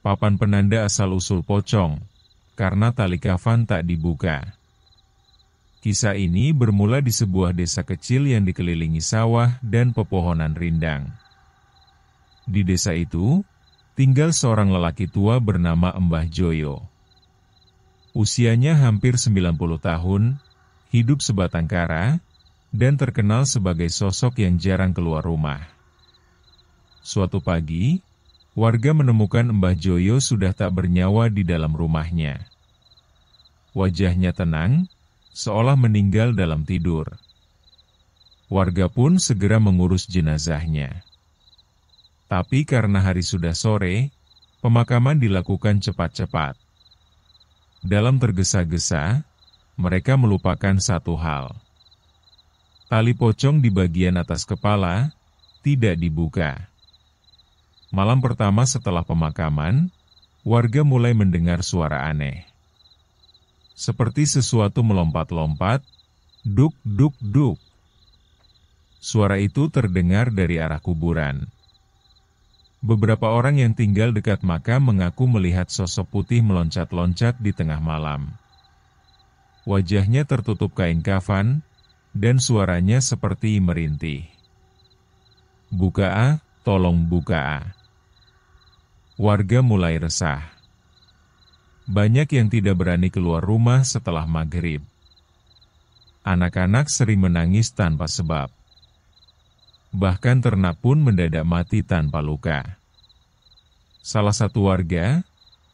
papan penanda asal-usul pocong, karena tali kafan tak dibuka. Kisah ini bermula di sebuah desa kecil yang dikelilingi sawah dan pepohonan rindang. Di desa itu, tinggal seorang lelaki tua bernama Mbah Joyo. Usianya hampir 90 tahun, hidup sebatang kara, dan terkenal sebagai sosok yang jarang keluar rumah. Suatu pagi, warga menemukan Mbah Joyo sudah tak bernyawa di dalam rumahnya. Wajahnya tenang, seolah meninggal dalam tidur. Warga pun segera mengurus jenazahnya. Tapi karena hari sudah sore, pemakaman dilakukan cepat-cepat. Dalam tergesa-gesa, mereka melupakan satu hal. Tali pocong di bagian atas kepala tidak dibuka. Malam pertama setelah pemakaman, warga mulai mendengar suara aneh. Seperti sesuatu melompat-lompat, duk duk duk. Suara itu terdengar dari arah kuburan. Beberapa orang yang tinggal dekat makam mengaku melihat sosok putih meloncat-loncat di tengah malam. Wajahnya tertutup kain kafan, dan suaranya seperti merintih. "Buka, tolong buka." Warga mulai resah. Banyak yang tidak berani keluar rumah setelah maghrib. Anak-anak sering menangis tanpa sebab. Bahkan ternak pun mendadak mati tanpa luka. Salah satu warga,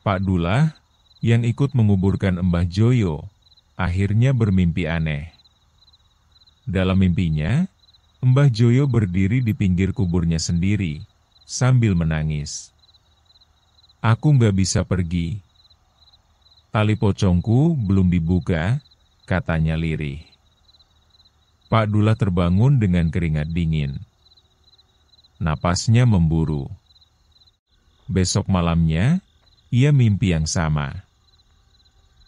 Pak Dullah, yang ikut menguburkan Mbah Joyo, akhirnya bermimpi aneh. Dalam mimpinya, Mbah Joyo berdiri di pinggir kuburnya sendiri, sambil menangis. "Aku nggak bisa pergi. Tali pocongku belum dibuka," katanya lirih. Pak Dullah terbangun dengan keringat dingin. Napasnya memburu. Besok malamnya, ia mimpi yang sama.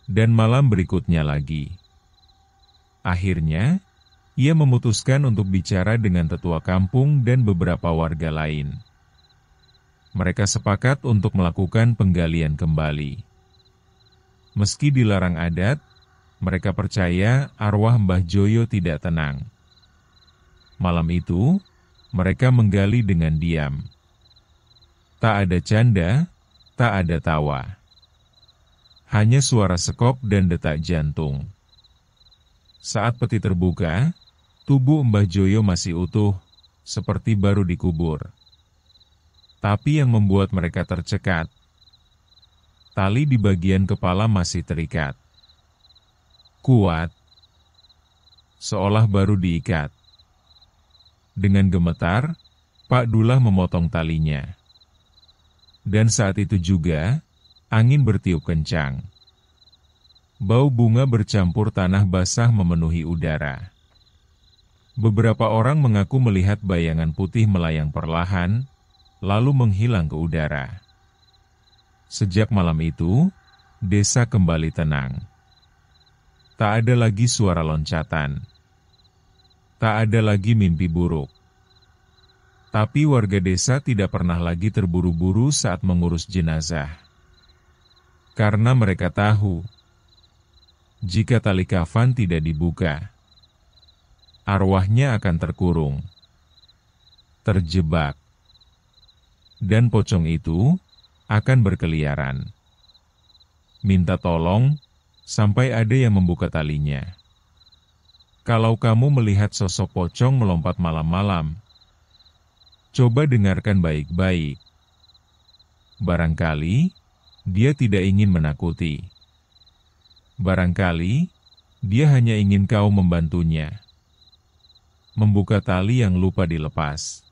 Dan malam berikutnya lagi. Akhirnya, ia memutuskan untuk bicara dengan tetua kampung dan beberapa warga lain. Mereka sepakat untuk melakukan penggalian kembali. Meski dilarang adat, mereka percaya arwah Mbah Joyo tidak tenang. Malam itu, mereka menggali dengan diam. Tak ada canda, tak ada tawa. Hanya suara sekop dan detak jantung. Saat peti terbuka, tubuh Mbah Joyo masih utuh, seperti baru dikubur. Tapi yang membuat mereka tercekat, tali di bagian kepala masih terikat. Kuat, seolah baru diikat. Dengan gemetar, Pak Dullah memotong talinya. Dan saat itu juga, angin bertiup kencang. Bau bunga bercampur tanah basah memenuhi udara. Beberapa orang mengaku melihat bayangan putih melayang perlahan, lalu menghilang ke udara. Sejak malam itu, desa kembali tenang. Tak ada lagi suara loncatan. Tak ada lagi mimpi buruk. Tapi warga desa tidak pernah lagi terburu-buru saat mengurus jenazah. Karena mereka tahu, jika tali kafan tidak dibuka, arwahnya akan terkurung, terjebak, dan pocong itu akan berkeliaran. Minta tolong sampai ada yang membuka talinya. Kalau kamu melihat sosok pocong melompat malam-malam, coba dengarkan baik-baik. Barangkali dia tidak ingin menakuti. Barangkali dia hanya ingin kau membantunya. Membuka tali yang lupa dilepas.